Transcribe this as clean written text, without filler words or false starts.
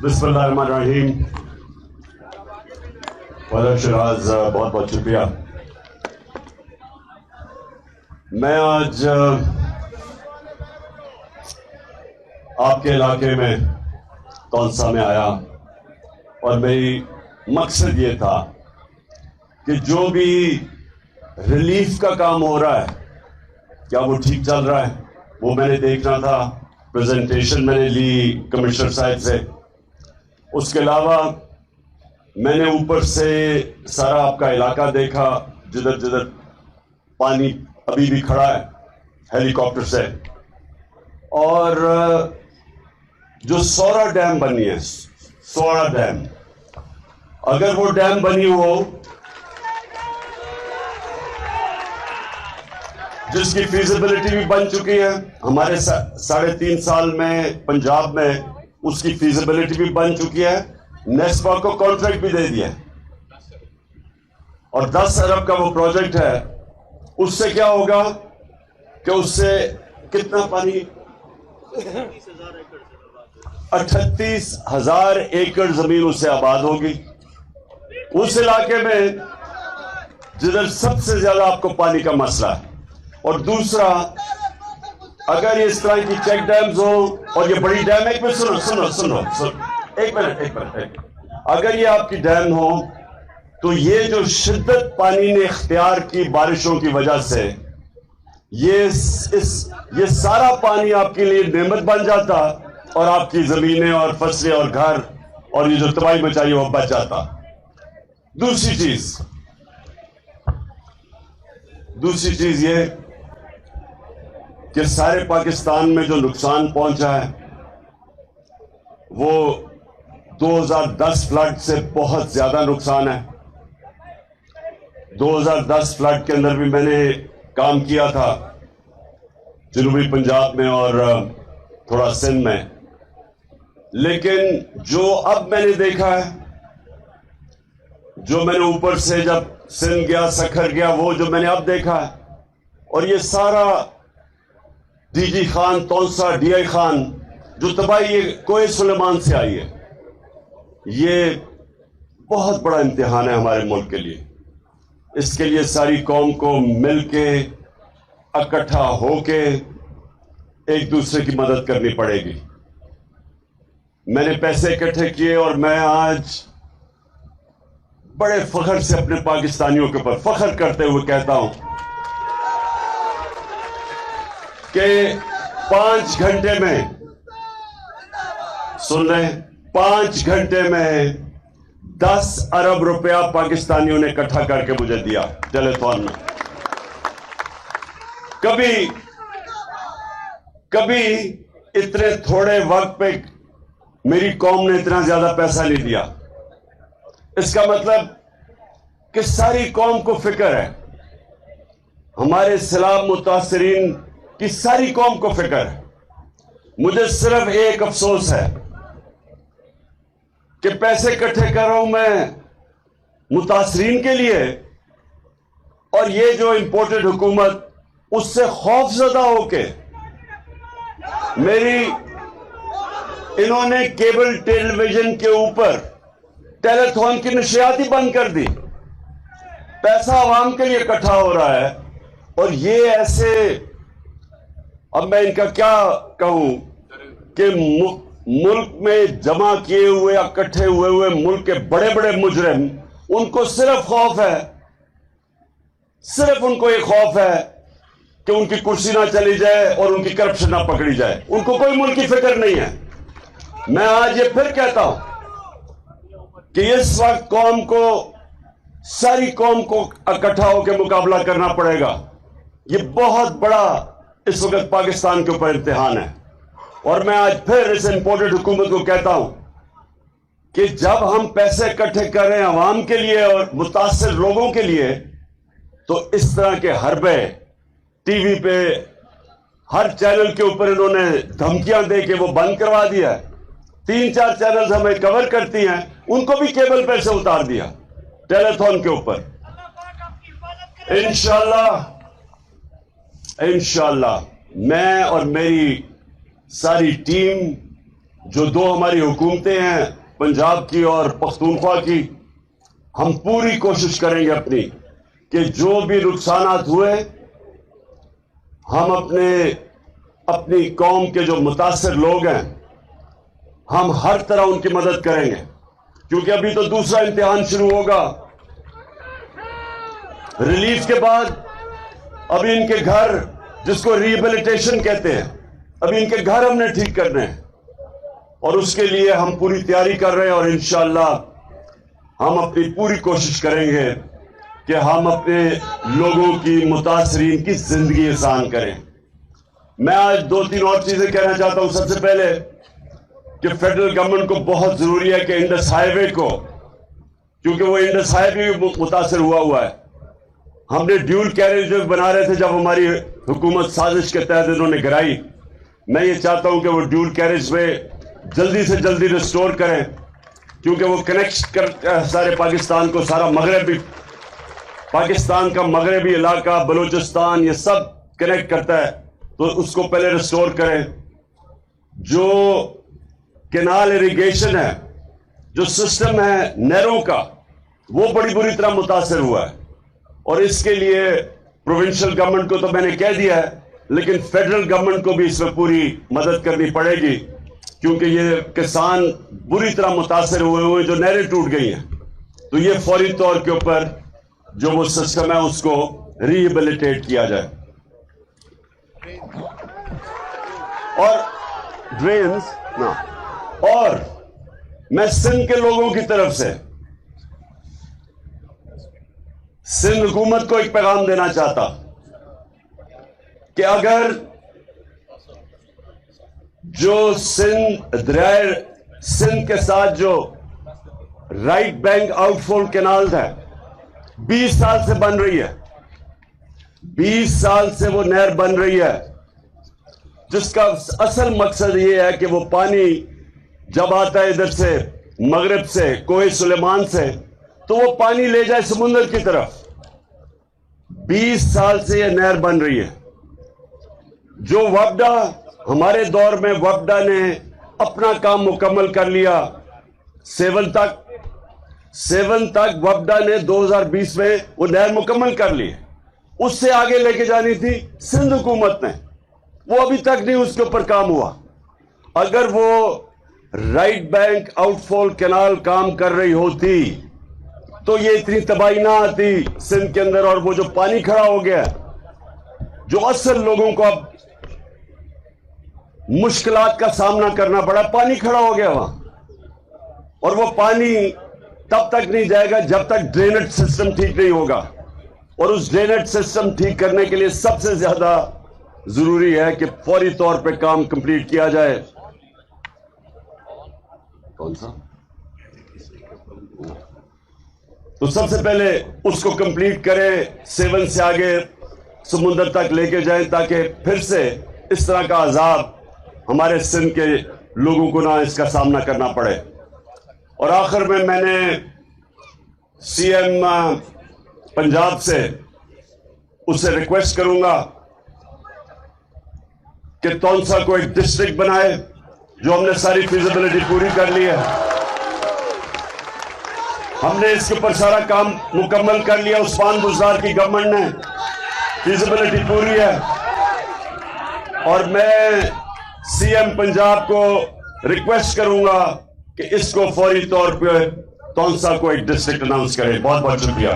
بسم اللہ الرحمن الرحیم. وزیر شراز بہت بہت شکریہ. میں آج آپ کے علاقے میں تونسا میں آیا اور میری مقصد یہ تھا کہ جو بھی ریلیف کا کام ہو رہا ہے کیا وہ ٹھیک چل رہا ہے وہ میں نے دیکھنا تھا. پریزنٹیشن میں نے لی کمشنر صاحب سے. اس کے علاوہ میں نے اوپر سے سارا آپ کا علاقہ دیکھا جدھر جدھر پانی ابھی بھی کھڑا ہے ہیلی کاپٹر سے. اور جو سورا ڈیم بنی ہے سورا ڈیم اگر وہ ڈیم بنی ہو جس کی فیزیبلٹی بھی بن چکی ہے ہمارے 3.5 سال میں پنجاب میں اس کی فیزیبلٹی بھی بن چکی ہے. نیسپا کو کانٹریکٹ بھی دے دیا اور 10 ارب کا وہ پروجیکٹ ہے. اس سے کیا ہوگا کہ اس سے کتنا پانی 38,000 ایکڑ زمین اس سے آباد ہوگی اس علاقے میں جدھر سب سے زیادہ آپ کو پانی کا مسئلہ ہے. اور دوسرا اگر یہ اس طرح کی چیک ڈیمز ہو اور یہ بڑی ڈیم ایک منٹ سنو ایک منٹ اگر یہ آپ کی ڈیم ہو تو یہ جو شدت پانی نے اختیار کی بارشوں کی وجہ سے یہ سارا پانی آپ کے لیے نعمت بن جاتا اور آپ کی زمینیں اور فصلیں اور گھر اور یہ جو تباہی مچائی وہ بچ جاتا. دوسری چیز یہ کہ سارے پاکستان میں جو نقصان پہنچا ہے وہ 2010 فلڈ سے بہت زیادہ نقصان ہے. 2010 فلڈ کے اندر بھی میں نے کام کیا تھا جنوبی پنجاب میں اور تھوڑا سندھ میں. لیکن جو اب میں نے دیکھا ہے جو میں نے اوپر سے جب سندھ گیا سکھر گیا وہ جو میں نے اب دیکھا ہے اور یہ سارا D G Khan Taunsa D I Khan جو تباہی کوئے سلیمان سے آئی ہے یہ بہت بڑا امتحان ہے ہمارے ملک کے لیے. اس کے لیے ساری قوم کو مل کے اکٹھا ہو کے ایک دوسرے کی مدد کرنی پڑے گی. میں نے پیسے اکٹھے کیے اور میں آج بڑے فخر سے اپنے پاکستانیوں کے اوپر فخر کرتے ہوئے کہتا ہوں کہ 5 گھنٹے میں سن رہے ہیں 5 گھنٹے میں 10 ارب روپیہ پاکستانیوں نے اکٹھا کر کے مجھے دیا ٹیلی تھون میں. کبھی اتنے تھوڑے وقت پہ میری قوم نے اتنا زیادہ پیسہ نہیں دیا. اس کا مطلب کہ ساری قوم کو فکر ہے. ہمارے سیلاب متاثرین کی ساری قوم کو فکر ہے. مجھے صرف ایک افسوس ہے کہ پیسے اکٹھے کر رہا ہوں میں متاثرین کے لیے اور یہ جو امپورٹڈ حکومت اس سے خوف زدہ ہو کے انہوں نے کیبل ٹیلی ویژن کے اوپر ٹیلی تھون کی نشریات ہی بند کر دی. پیسہ عوام کے لیے اکٹھا ہو رہا ہے اور یہ ایسے اب میں ان کا کیا کہوں کہ ملک میں جمع کیے ہوئے اکٹھے ہوئے ملک کے بڑے بڑے مجرم ان کو صرف خوف ہے صرف ان کو یہ خوف ہے کہ ان کی کرسی نہ چلی جائے اور ان کی کرپشن نہ پکڑی جائے. ان کو کوئی ملک کی فکر نہیں ہے. میں آج یہ پھر کہتا ہوں کہ اس وقت قوم کو ساری قوم کو اکٹھا ہو کے مقابلہ کرنا پڑے گا. یہ بہت بڑا اس وقت پاکستان کے اوپر امتحان ہے. اور میں آج پھر اس امپورٹڈ حکومت کو کہتا ہوں کہ جب ہم پیسے اکٹھے کر رہے ہیں عوام کے لیے اور متاثر لوگوں کے لیے تو اس طرح کے حربے ٹی وی پہ ہر چینل کے اوپر انہوں نے دھمکیاں دے کے وہ بند کروا دیا ہے. 3-4 چینلز ہمیں کور کرتی ہیں ان کو بھی کیبل پہ سے اتار دیا ٹیلی تھون کے اوپر. انشاءاللہ میں اور میری ساری ٹیم जो दो हमारी हुकूमतें हैं, पंजाब की और पख्तूनख्वा की, हम पूरी कोशिश करेंगे अपनी कि जो भी नुकसानात हुए हम अपनी कौम के जो मुतासिर लोग हैं हम हर तरह उनकी मदद करेंगे, क्योंकि अभी तो दूसरा इम्तिहान शुरू होगा। रिलीफ के बाद अभी इनके घर, जिसको रिहेबिलिटेशन कहते हैं, अभी इनके घर हमने ठीक करने हैं और उसके लिए हम पूरी तैयारी कर रहे हैं और इंशाअल्लाह हम अपनी पूरी कोशिश करेंगे कि हम अपने लोगों की, मुतासरीन की जिंदगी आसान करें। मैं आज 2-3 और चीजें कहना चाहता हूं। सबसे पहले कि फेडरल गवर्नमेंट को बहुत जरूरी है कि इंडस हाईवे को, क्योंकि वो इंडस हाईवे भी मुतासर हुआ है। हमने ड्यूल कैरेज बना रहे थे जब हमारी हुकूमत साजिश के तहत इन्होंने गिराई। मैं ये चाहता हूं कि वो ड्यूल कैरेज में जल्दी से जल्दी रिस्टोर करें, क्योंकि वो कनेक्ट कर सारे पाकिस्तान को, सारा मगरबी पाकिस्तान का मगरबी इलाका, बलूचिस्तान, ये सब कनेक्ट करता है, तो उसको पहले रिस्टोर करें। जो कैनाल इरिगेशन है, जो सिस्टम है नहरों का, वो बड़ी बुरी तरह मुतासर हुआ है और इसके लिए प्रोविंशियल गवर्नमेंट को तो मैंने कह दिया है, लेकिन फेडरल गवर्नमेंट को भी इसमें पूरी मदद करनी पड़ेगी, क्योंकि ये किसान बुरी तरह मुतासर हुए जो नहरें टूट गई हैं। तो ये फौरी तौर के ऊपर जो वो सिस्टम है उसको रिहेबिलिटेट किया जाए। और ड्रेन्स ना, और मैं सिंध के लोगों की तरफ से सिंध हुकूमत को एक पैगाम देना चाहता कि अगर जो दरियाए सिंध के साथ जो राइट बैंक आउटफॉल कैनाल है 20 साल से बन रही है, 20 साल से वो नहर बन रही है, जिसका असल मकसद ये है कि वो पानी जब आता है इधर से मगरब से, कोहे सुलेमान से, तो वो पानी ले जाए समुंदर की तरफ। 20 साल से ये नहर बन रही है। जो वफदा, हमारे दौर में वफदा ने अपना काम मुकम्मल कर लिया। 7 तक वफदा ने 2020 में वो नहर मुकम्मल कर ली। उससे आगे लेके जानी थी सिंध हुकूमत ने, वो अभी तक नहीं उसके ऊपर काम हुआ। अगर वो राइट बैंक आउटफॉल कैनाल काम कर रही होती तो ये इतनी तबाही ना आती सिंध के अंदर, और वो जो पानी खड़ा हो गया, जो असल लोगों को अब मुश्किलात का सामना करना पड़ा, पानी खड़ा हो गया वहां, और वो पानी तब तक नहीं जाएगा जब तक ड्रेनेज सिस्टम ठीक नहीं होगा। और उस ड्रेनेज सिस्टम ठीक करने के लिए सबसे ज्यादा जरूरी है कि फौरी तौर पे काम कंप्लीट किया जाए। कौन सा? तो सबसे पहले उसको कंप्लीट करें, 7 से आगे समुंदर तक लेके जाएं, ताकि फिर से इस तरह का अजाब हमारे सिंध के लोगों को ना इसका सामना करना पड़े। और आखिर में मैंने सीएम पंजाब से उससे रिक्वेस्ट करूंगा कि तौंसा को एक डिस्ट्रिक्ट बनाए, जो हमने सारी फिजिबिलिटी पूरी कर ली है। हमने इसके ऊपर सारा काम मुकम्मल कर लिया। उस्मान बुज़दार की गवर्नमेंट ने फिजिबिलिटी पूरी है, और मैं सीएम पंजाब को रिक्वेस्ट करूंगा कि इसको फौरी तौर पे तौंसा को एक डिस्ट्रिक्ट अनाउंस करें। बहुत बहुत शुक्रिया।